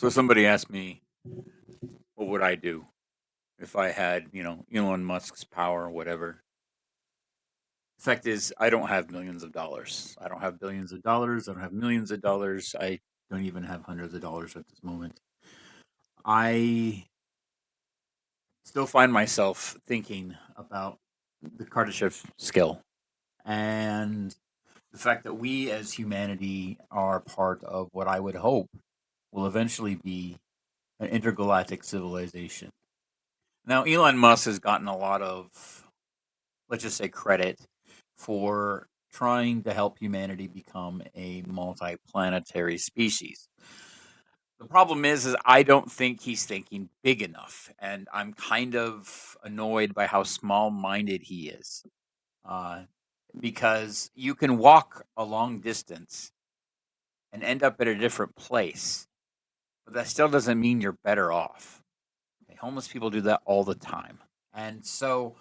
So somebody asked me, what would I do if I had, Elon Musk's power or whatever? The fact is, I don't have millions of dollars. I don't have billions of dollars. I don't have millions of dollars. I don't even have hundreds of dollars at this moment. I still find myself thinking about the Kardashev scale and the fact that we as humanity are part of what I would hope will eventually be an intergalactic civilization. Now, Elon Musk has gotten a lot of, let's just say, credit for trying to help humanity become a multi-planetary species. The problem is I don't think he's thinking big enough, and I'm kind of annoyed by how small-minded he is. Uh, because you can walk a long distance and end up at a different place, but that still doesn't mean you're better off. Okay, homeless people do that all the time. And so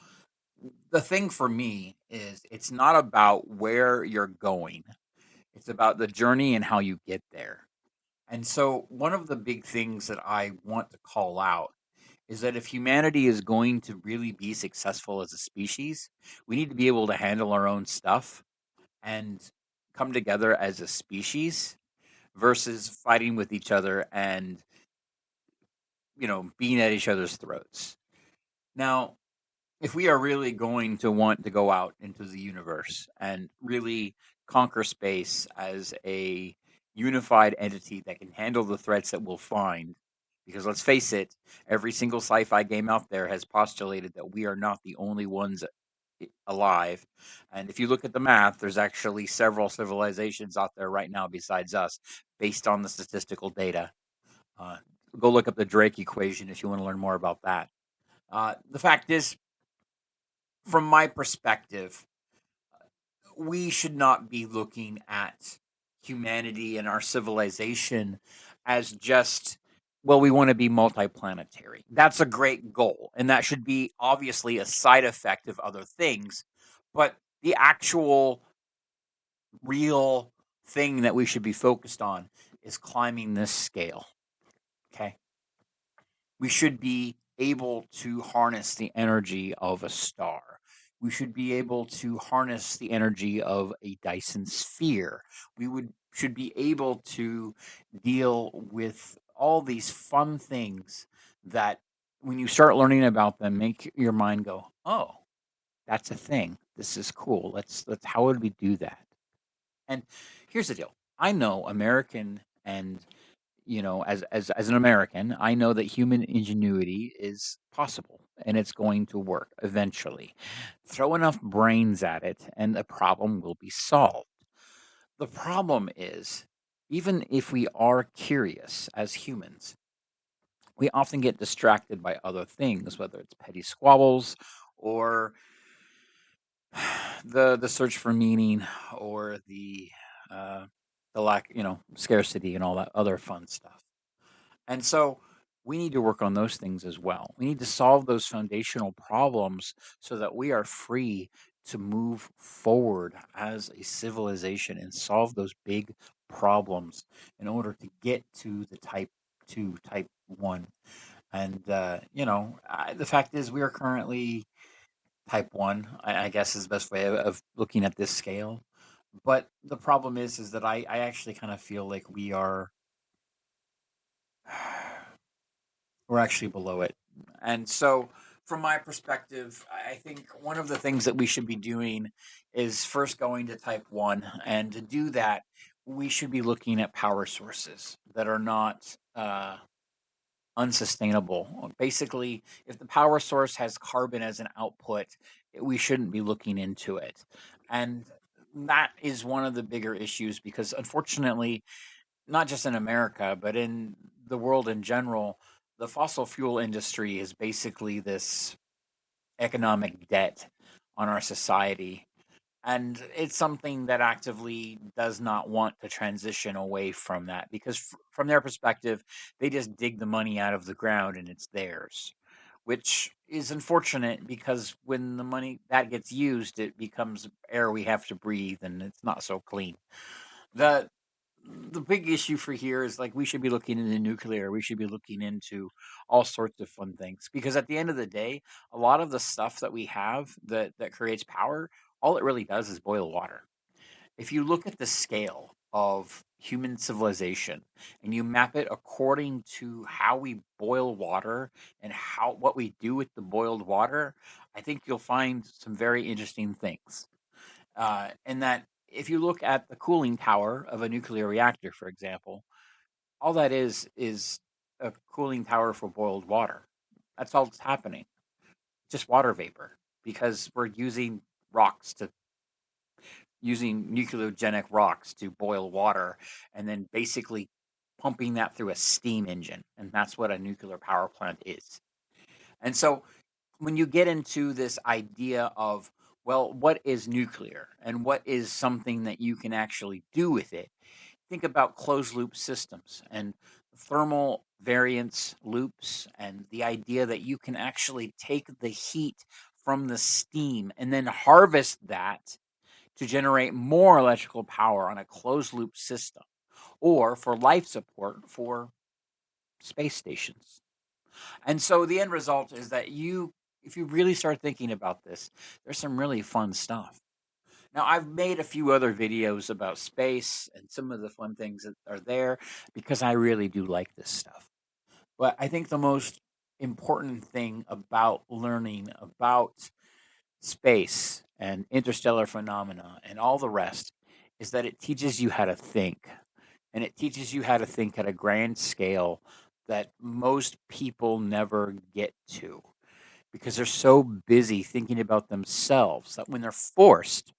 the thing for me is it's not about where you're going, it's about the journey and how you get there. And so, one of the big things that I want to call out is that if humanity is going to really be successful as a species, we need to be able to handle our own stuff and come together as a species versus fighting with each other and, being at each other's throats. Now, if we are really going to want to go out into the universe and really conquer space as a unified entity that can handle the threats that we'll find, because let's face it, every single sci-fi game out there has postulated that we are not the only ones alive. And if you look at the math, there's actually several civilizations out there right now besides us, based on the statistical data. Uh, go look up the Drake equation if you want to learn more about that. The fact is, from my perspective, we should not be looking at humanity and our civilization as just, well, we want to be multiplanetary. That's a great goal, and that should be obviously a side effect of other things. But the actual real thing that we should be focused on is climbing this scale. Okay. We should be able to harness the energy of a star. We should be able to harness the energy of a Dyson sphere. We would should be able to deal with all these fun things that when you start learning about them make your mind go, "Oh, that's a thing. This is cool. Let's how would we do that?" And here's the deal. I know American and as an American, I know that human ingenuity is possible and it's going to work eventually. Throw enough brains at it and the problem will be solved. The problem is, even if we are curious as humans, we often get distracted by other things, whether it's petty squabbles or the search for meaning or uh, the lack, scarcity and all that other fun stuff. And so we need to work on those things as well. We need to solve those foundational problems so that we are free to move forward as a civilization and solve those big problems in order to get to the type 2, type 1. And, the fact is, we are currently type 1, I guess is the best way of looking at this scale. But the problem is that I actually kind of feel like we're actually below it. And so, from my perspective, I think one of the things that we should be doing is first going to type 1. And to do that, we should be looking at power sources that are not unsustainable. Basically, if the power source has carbon as an output, we shouldn't be looking into it. And that is one of the bigger issues because, unfortunately, not just in America, but in the world in general, the fossil fuel industry is basically this economic debt on our society. And it's something that actively does not want to transition away from that because, from their perspective, they just dig the money out of the ground and it's theirs, which is unfortunate because when the money that gets used, it becomes air we have to breathe and it's not so clean. The the big issue for here is like we should be looking into nuclear. We should be looking into all sorts of fun things because at the end of the day, a lot of the stuff that we have that creates power, all it really does is boil water. If you look at the scale of human civilization and you map it according to how we boil water and how what we do with the boiled water, I think you'll find some very interesting things. And that if you look at the cooling tower of a nuclear reactor, for example, all that is a cooling tower for boiled water. That's all that's happening. Just water vapor because we're rocks to using nucleogenic rocks to boil water and then basically pumping that through a steam engine. And that's what a nuclear power plant is. And so when you get into this idea of, well, what is nuclear and what is something that you can actually do with it, think about closed loop systems and thermal variance loops and the idea that you can actually take the heat from the steam and then harvest that to generate more electrical power on a closed loop system or for life support for space stations. And so the end result is that if you really start thinking about this, there's some really fun stuff. Now, I've made a few other videos about space and some of the fun things that are there because I really do like this stuff. But I think the most important thing about learning about space and interstellar phenomena and all the rest is that it teaches you how to think. And it teaches you how to think at a grand scale that most people never get to because they're so busy thinking about themselves that when they're forced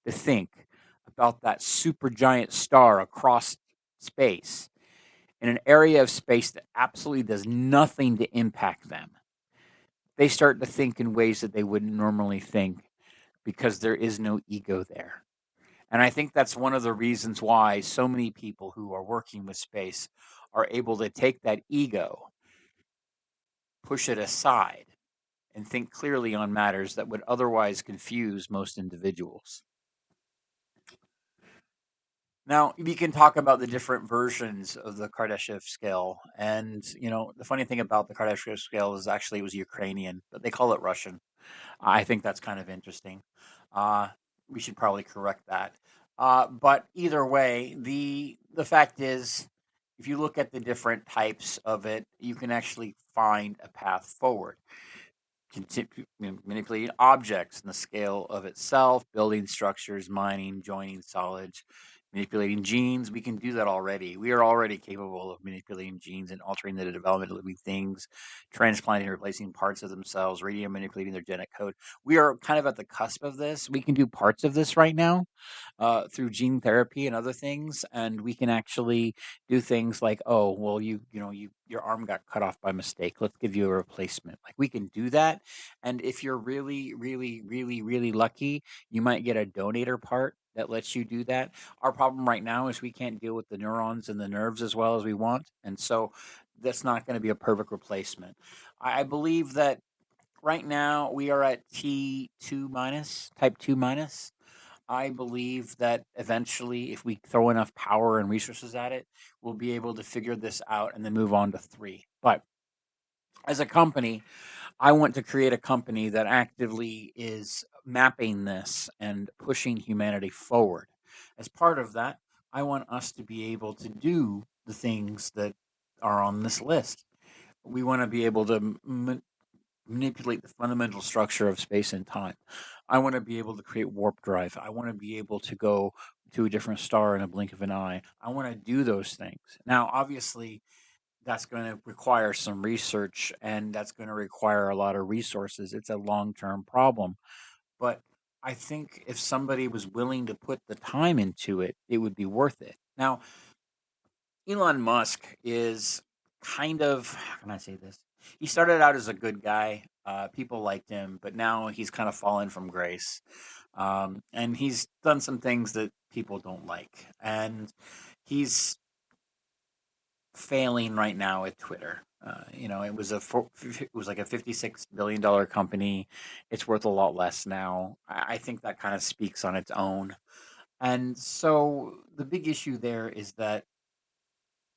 to think about that supergiant star across space in an area of space that absolutely does nothing to impact them, they start to think in ways that they wouldn't normally think because there is no ego there. And I think that's one of the reasons why so many people who are working with space are able to take that ego, push it aside, and think clearly on matters that would otherwise confuse most individuals. Now, we can talk about the different versions of the Kardashev scale. And, the funny thing about the Kardashev scale is actually it was Ukrainian, but they call it Russian. I think that's kind of interesting. Uh, we should probably correct that. But either way, the fact is, if you look at the different types of it, you can actually find a path forward. Manipulating objects in the scale of itself, building structures, mining, joining solids, manipulating genes. We can do that already. We are already capable of manipulating genes and altering the development of living things, transplanting, replacing parts of themselves, radio manipulating their genetic code. We are kind of at the cusp of this. We can do parts of this right now through gene therapy and other things, and we can actually do things like, oh, well, your arm got cut off by mistake. Let's give you a replacement. Like we can do that, and if you're really, really, really, really lucky, you might get a donator part that lets you do that. Our problem right now is we can't deal with the neurons and the nerves as well as we want, and so that's not going to be a perfect replacement. I believe that right now we are at T2 minus, type 2 minus. I believe that eventually, if we throw enough power and resources at it, we'll be able to figure this out and then move on to 3. But as a company, I want to create a company that actively is mapping this and pushing humanity forward. As part of that, I want us to be able to do the things that are on this list. We want to be able to manipulate the fundamental structure of space and time. I want to be able to create warp drive. I want to be able to go to a different star in a blink of an eye. I want to do those things. Now, obviously, that's going to require some research and that's going to require a lot of resources. It's a long term problem. But I think if somebody was willing to put the time into it, it would be worth it. Now, Elon Musk is kind of, how can I say this? He started out as a good guy. People liked him, but now he's kind of fallen from grace. And he's done some things that people don't like. And he's failing right now at Twitter. It was like a $56 billion company. It's worth a lot less now. I think that kind of speaks on its own. And so the big issue there is that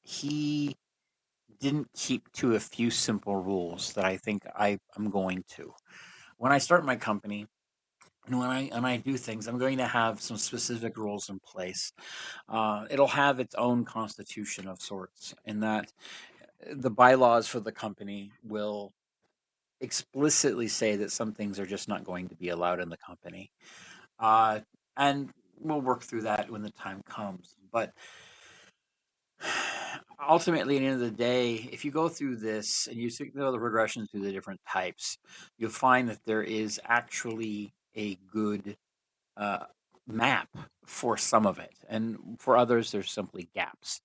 he didn't keep to a few simple rules that I think I'm going to. When I start my company and when I do things, I'm going to have some specific rules in place. It'll have its own constitution of sorts, in that the bylaws for the company will explicitly say that some things are just not going to be allowed in the company. Uh, and we'll work through that when the time comes. But ultimately, at the end of the day, if you go through this and you see the regression through the different types, you'll find that there is actually a good uh, map for some of it. And for others, there's simply gaps.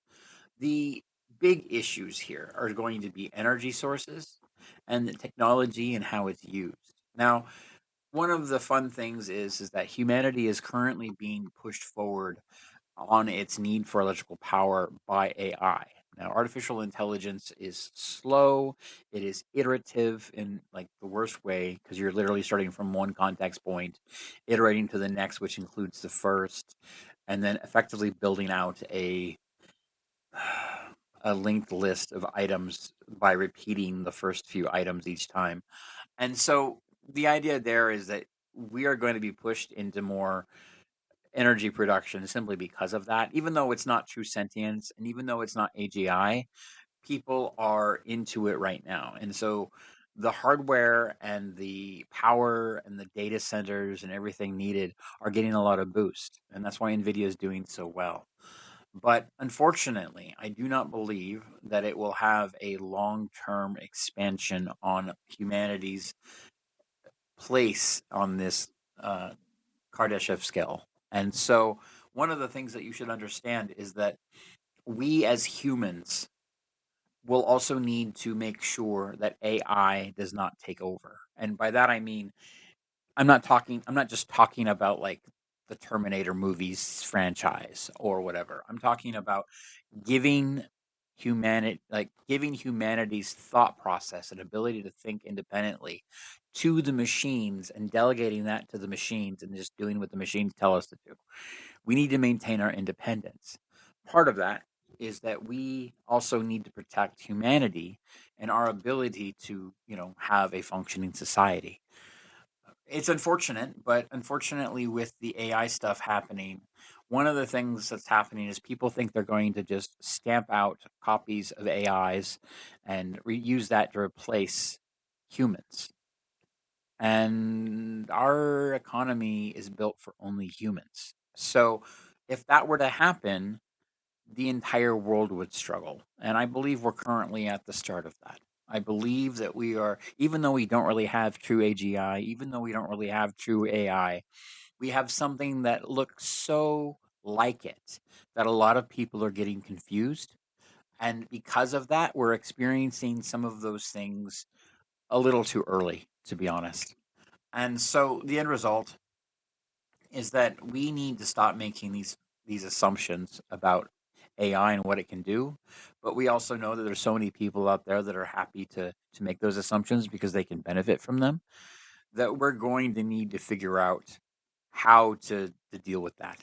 The big issues here are going to be energy sources and the technology and how it's used. Now, one of the fun things is that humanity is currently being pushed forward on its need for electrical power by AI. Now, artificial intelligence is slow, it is iterative in like the worst way, because you're literally starting from one context point, iterating to the next, which includes the first, and then effectively building out a linked list of items by repeating the first few items each time. And so the idea there is that we are going to be pushed into more energy production simply because of that. Even though it's not true sentience and even though it's not AGI, people are into it right now. And so the hardware and the power and the data centers and everything needed are getting a lot of boost. And that's why NVIDIA is doing so well. But unfortunately, I do not believe that it will have a long term expansion on humanity's place on this uh, Kardashev scale. And so, one of the things that you should understand is that we as humans will also need to make sure that AI does not take over. And by that, I mean, I'm not just talking about like the Terminator movies franchise or whatever. I'm talking about giving giving humanity's thought process and ability to think independently to the machines and delegating that to the machines and just doing what the machines tell us to do. We need to maintain our independence. Part of that is that we also need to protect humanity and our ability to, have a functioning society. It's unfortunate, but unfortunately, with the AI stuff happening, one of the things that's happening is people think they're going to just stamp out copies of AIs and use that to replace humans. And our economy is built for only humans. So if that were to happen, the entire world would struggle. And I believe we're currently at the start of that. I believe that we are, even though we don't really have true AGI, even though we don't really have true AI, we have something that looks so like it that a lot of people are getting confused. And because of that, we're experiencing some of those things a little too early, to be honest. And so the end result is that we need to stop making these assumptions about AI and what it can do. But we also know that there's so many people out there that are happy to make those assumptions because they can benefit from them, that we're going to need to figure out how to deal with that.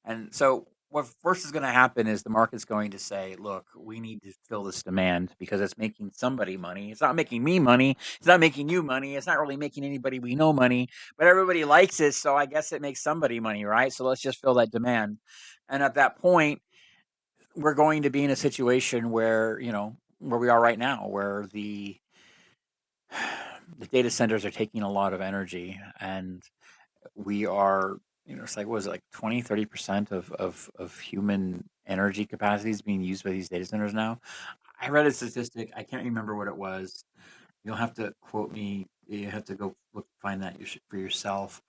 And so what first is going to happen is the market's going to say, look, we need to fill this demand because it's making somebody money. It's not making me money. It's not making you money. It's not really making anybody we know money, but everybody likes it. So I guess it makes somebody money, right? So let's just fill that demand. And at that point, we're going to be in a situation where, where we are right now, where the data centers are taking a lot of energy and we are, it's like, what was it, like 20, 30% of human energy capacity is being used by these data centers now. I read a statistic. I can't remember what it was. You'll have to quote me. You have to go look, find that for yourself.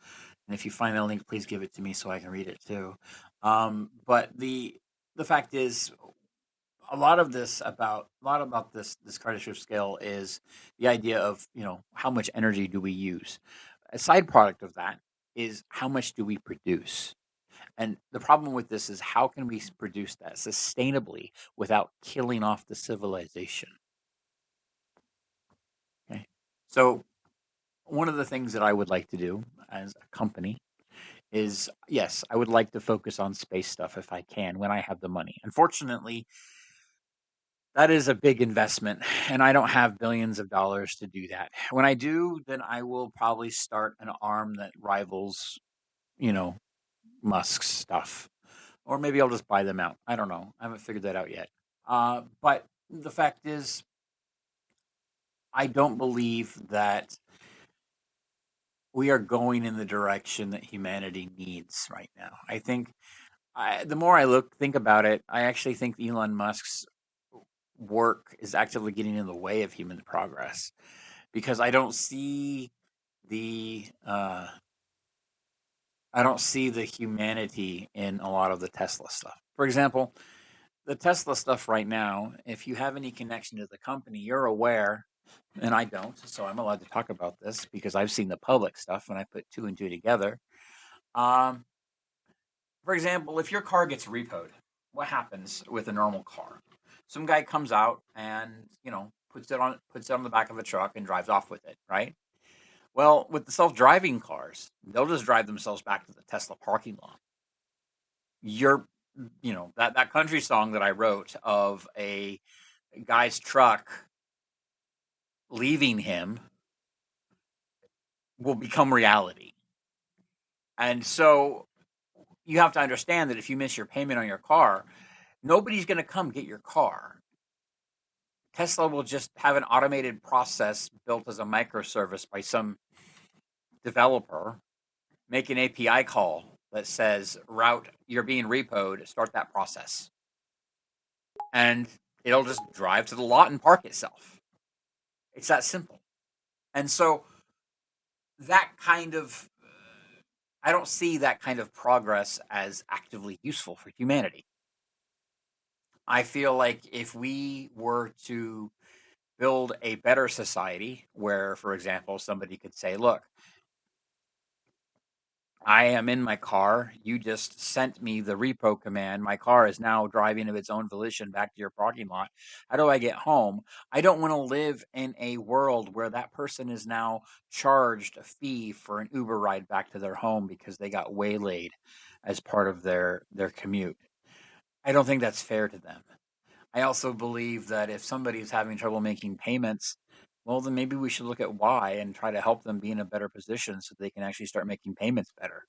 And if you find that link, please give it to me so I can read it too. But the fact is, a lot about this Kardashev scale is the idea of, how much energy do we use. A side product of that is how much do we produce. And the problem with this is how can we produce that sustainably without killing off the civilization. Okay, so one of the things that I would like to do as a company is yes, I would like to focus on space stuff if I can when I have the money. Unfortunately, that is a big investment, and I don't have billions of dollars to do that. When I do, then I will probably start an arm that rivals, you know, Musk's stuff. Or maybe I'll just buy them out. I don't know. I haven't figured that out yet. But the fact is, I don't believe that we are going in the direction that humanity needs right now. I think the more I think about it, I actually think Elon Musk's work is actively getting in the way of human progress because the uh, I don't see the humanity in a lot of the Tesla stuff. For example, the Tesla stuff right now, if you have any connection to the company, you're aware, and I don't, so I'm allowed to talk about this because I've seen the public stuff and I put two and two together. Um, for example, if your car gets repoed, what happens with a normal car? Some guy comes out and puts it on the back of a truck and drives off with it, right? Well, with the self-driving cars, they'll just drive themselves back to the Tesla parking lot. You're, that country song that I wrote of a guy's truck leaving him will become reality. And so you have to understand that if you miss your payment on your car, nobody's going to come get your car. Tesla will just have an automated process built as a microservice by some developer, make an API call that says, route, you're being repoed, start that process. And it'll just drive to the lot and park itself. It's that simple. And so that kind of, I don't see that kind of progress as actively useful for humanity. I feel like if we were to build a better society where, for example, somebody could say, look, I am in my car. You just sent me the repo command. My car is now driving of its own volition back to your parking lot. How do I get home? I don't want to live in a world where that person is now charged a fee for an Uber ride back to their home because they got waylaid as part of their commute. I don't think that's fair to them. I also believe that if somebody is having trouble making payments, well, then maybe we should look at why and try to help them be in a better position so they can actually start making payments better.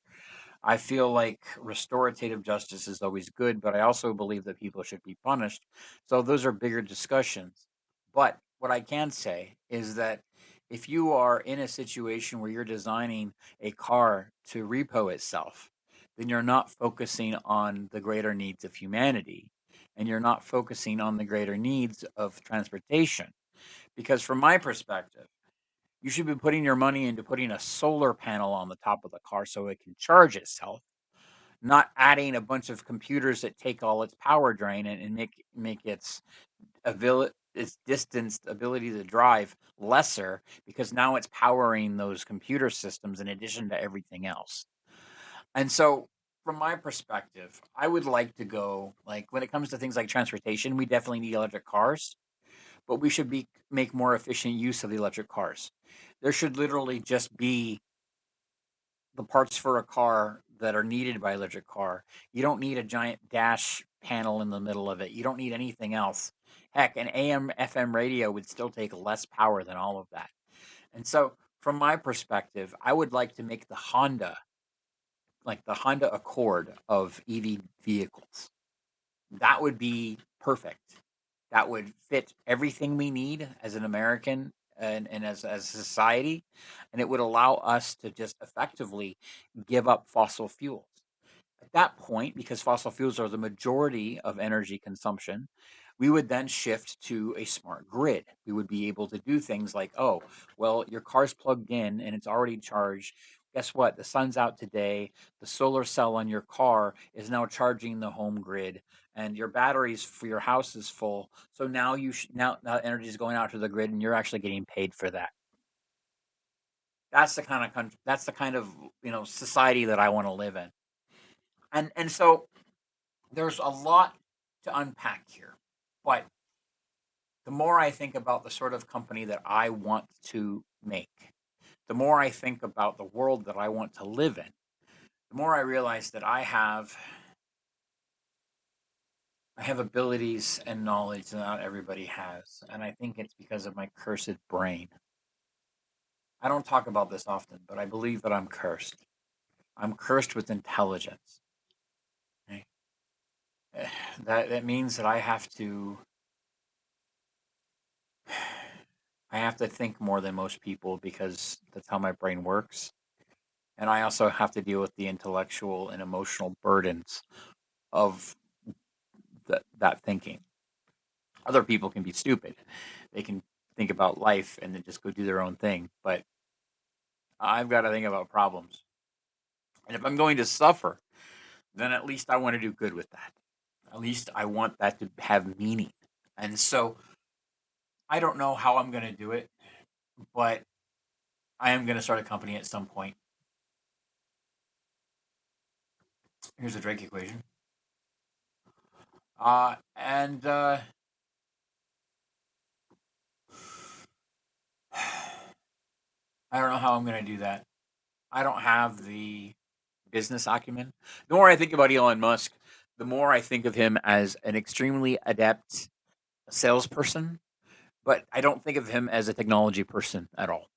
I feel like restorative justice is always good, but I also believe that people should be punished. So those are bigger discussions. But what I can say is that if you are in a situation where you're designing a car to repo itself, then you're not focusing on the greater needs of humanity and you're not focusing on the greater needs of transportation. Because from my perspective, you should be putting your money into putting a solar panel on the top of the car so it can charge itself, not adding a bunch of computers that take all its power drain and make its distanced ability to drive lesser because now it's powering those computer systems in addition to everything else. And so from my perspective, I would like to go like when it comes to things like transportation, we definitely need electric cars, but we should be make more efficient use of the electric cars. There should literally just be the parts for a car that are needed by electric car. You don't need a giant dash panel in the middle of it. You don't need anything else. Heck, an AM FM radio would still take less power than all of that. And so, from my perspective, I would like to make the Honda Accord of EV vehicles. That would be perfect. That would fit everything we need as an American and as a society, and it would allow us to just effectively give up fossil fuels. At that point, because fossil fuels are the majority of energy consumption, we would then shift to a smart grid. We would be able to do things like, oh, well, your car's plugged in and it's already charged. Guess what? The sun's out today. The solar cell on your car is now charging the home grid, and your batteries for your house is full. So now now energy is going out to the grid, and you're actually getting paid for that. That's the kind of that's the kind of society that I want to live in. And so there's a lot to unpack here. But the more I think about the sort of company that I want to make, the more I think about the world that I want to live in, the more I realize that I have abilities and knowledge that not everybody has, and I think it's because of my cursed brain. I don't talk about this often, but I believe that I'm cursed. I'm cursed with intelligence. Okay? That means that I have to think more than most people because that's how my brain works. And I also have to deal with the intellectual and emotional burdens of that thinking. Other people can be stupid. They can think about life and then just go do their own thing. But I've got to think about problems. And if I'm going to suffer, then at least I want to do good with that. At least I want that to have meaning. And so I don't know how I'm going to do it, but I am going to start a company at some point. Here's the Drake equation. And I don't know how I'm going to do that. I don't have the business acumen. The more I think about Elon Musk, the more I think of him as an extremely adept salesperson, but I don't think of him as a technology person at all.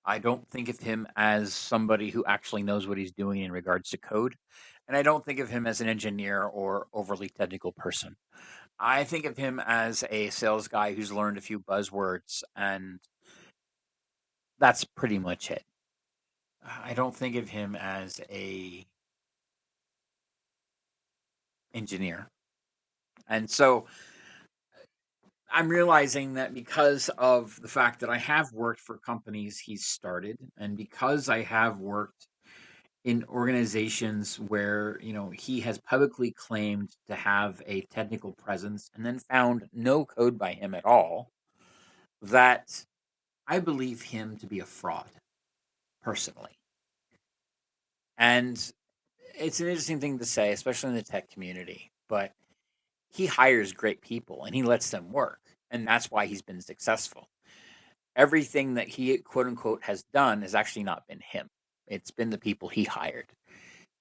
I don't think of him as somebody who actually knows what he's doing in regards to code. And I don't think of him as an engineer or overly technical person. I think of him as a sales guy who's learned a few buzzwords, and that's pretty much it. I don't think of him as a engineer. And so I'm realizing that because of the fact that I have worked for companies he's started, and because I have worked in organizations where, he has publicly claimed to have a technical presence and then found no code by him at all, that I believe him to be a fraud, personally. And it's an interesting thing to say, especially in the tech community, but he hires great people and he lets them work. And that's why he's been successful. Everything that he, quote unquote, has done has actually not been him. It's been the people he hired.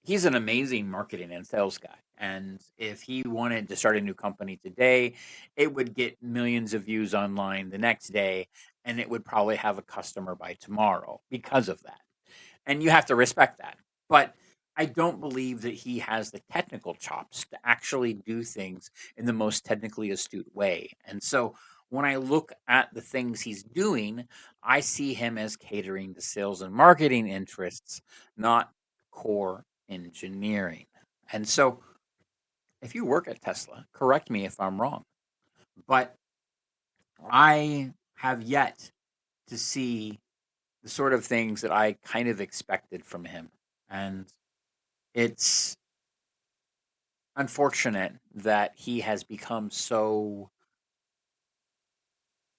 He's an amazing marketing and sales guy. And if he wanted to start a new company today, it would get millions of views online the next day, and it would probably have a customer by tomorrow because of that. And you have to respect that. But I don't believe that he has the technical chops to actually do things in the most technically astute way. And so when I look at the things he's doing, I see him as catering to sales and marketing interests, not core engineering. And so if you work at Tesla, correct me if I'm wrong, but I have yet to see the sort of things that I kind of expected from him. And it's unfortunate that he has become so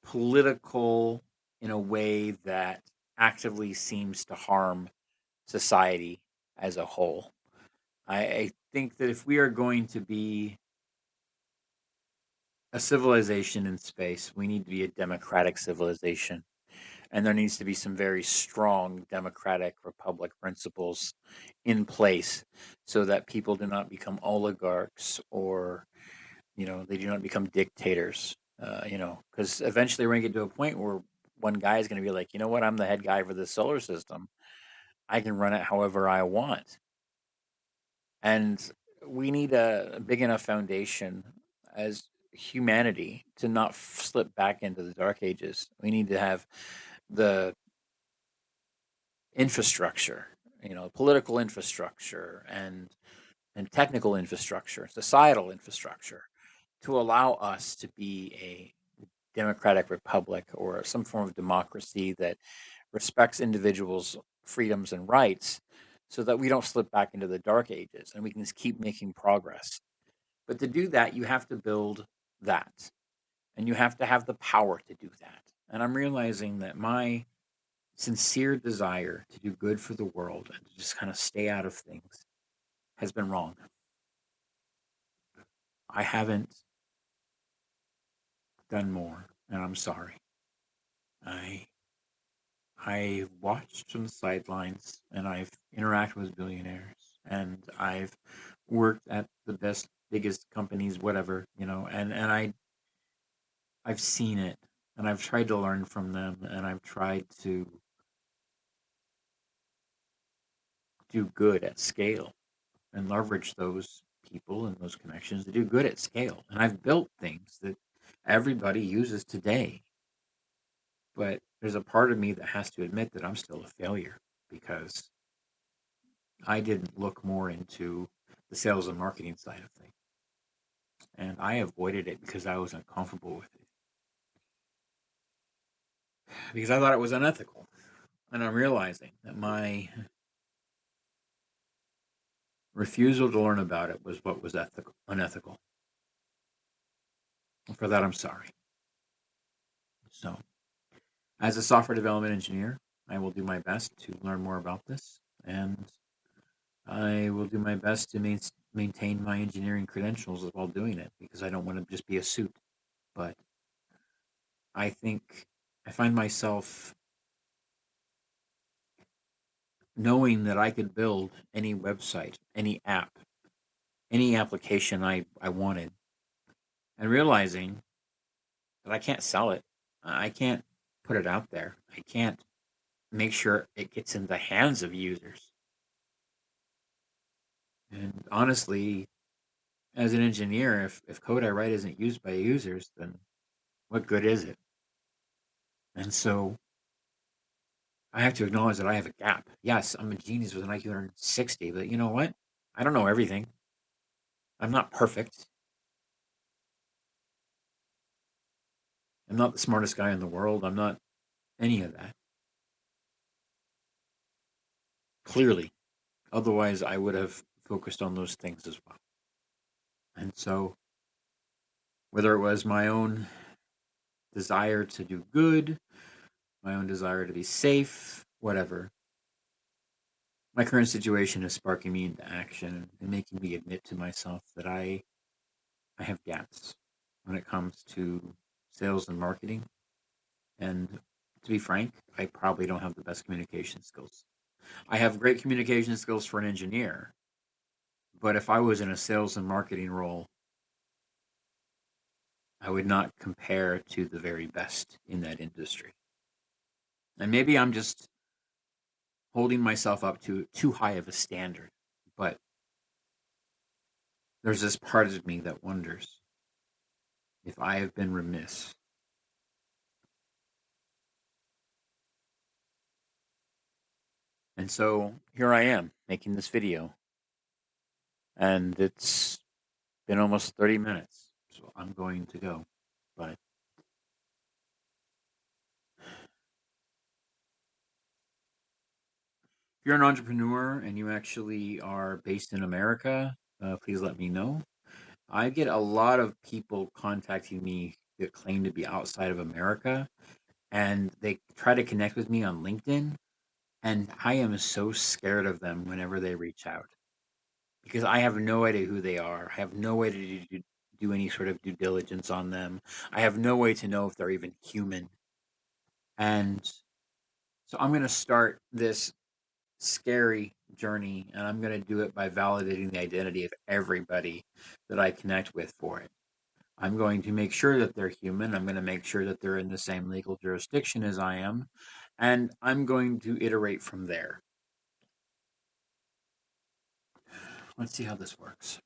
political in a way that actively seems to harm society as a whole. I think that if we are going to be a civilization in space, we need to be a democratic civilization. And there needs to be some very strong democratic republic principles in place so that people do not become oligarchs or they do not become dictators. Because eventually we're going to get to a point where one guy is going to be like, you know what, I'm the head guy for the solar system. I can run it however I want. And we need a big enough foundation as humanity to not slip back into the dark ages. We need to have the infrastructure, political infrastructure and technical infrastructure, societal infrastructure to allow us to be a democratic republic or some form of democracy that respects individuals' freedoms and rights so that we don't slip back into the dark ages and we can just keep making progress. But to do that, you have to build that and you have to have the power to do that. And I'm realizing that my sincere desire to do good for the world and to just kind of stay out of things has been wrong. I haven't done more, and I'm sorry. I I've watched from the sidelines and I've interacted with billionaires and I've worked at the best, biggest companies, whatever, and I've seen it, and I've tried to learn from them, and I've tried to do good at scale and leverage those people and those connections to do good at scale. And I've built things that everybody uses today. But there's a part of me that has to admit that I'm still a failure because I didn't look more into the sales and marketing side of things. And I avoided it because I was uncomfortable with it, because I thought it was unethical. And I'm realizing that my refusal to learn about it was what was unethical. For that, I'm sorry. So, as a software development engineer, I will do my best to learn more about this, and I will do my best to maintain my engineering credentials while doing it because I don't want to just be a suit. But I think I find myself knowing that I could build any website, any app, any application I wanted, and realizing that I can't sell it. I can't put it out there. I can't make sure it gets in the hands of users. And honestly, as an engineer, if code I write isn't used by users, then what good is it? And so I have to acknowledge that I have a gap. Yes, I'm a genius with an IQ 160, but you know what? I don't know everything. I'm not perfect. I'm not the smartest guy in the world. I'm not any of that. Clearly. Otherwise, I would have focused on those things as well. And so, whether it was my own desire to do good, my own desire to be safe, whatever, my current situation is sparking me into action and making me admit to myself that I have gaps when it comes to sales and marketing. And to be frank, I probably don't have the best communication skills. I have great communication skills for an engineer, but if I was in a sales and marketing role, I would not compare to the very best in that industry. And maybe I'm just holding myself up to too high of a standard, but there's this part of me that wonders if I have been remiss. And so here I am making this video, and it's been almost 30 minutes, so I'm going to go. But if you're an entrepreneur and you actually are based in America, please let me know. I get a lot of people contacting me that claim to be outside of America, and they try to connect with me on LinkedIn, and I am so scared of them whenever they reach out because I have no idea who they are. I have no way to do any sort of due diligence on them. I have no way to know if they're even human. And so I'm going to start this scary journey, and I'm going to do it by validating the identity of everybody that I connect with for it. I'm going to make sure that they're human. I'm going to make sure that they're in the same legal jurisdiction as I am. And I'm going to iterate from there. Let's see how this works.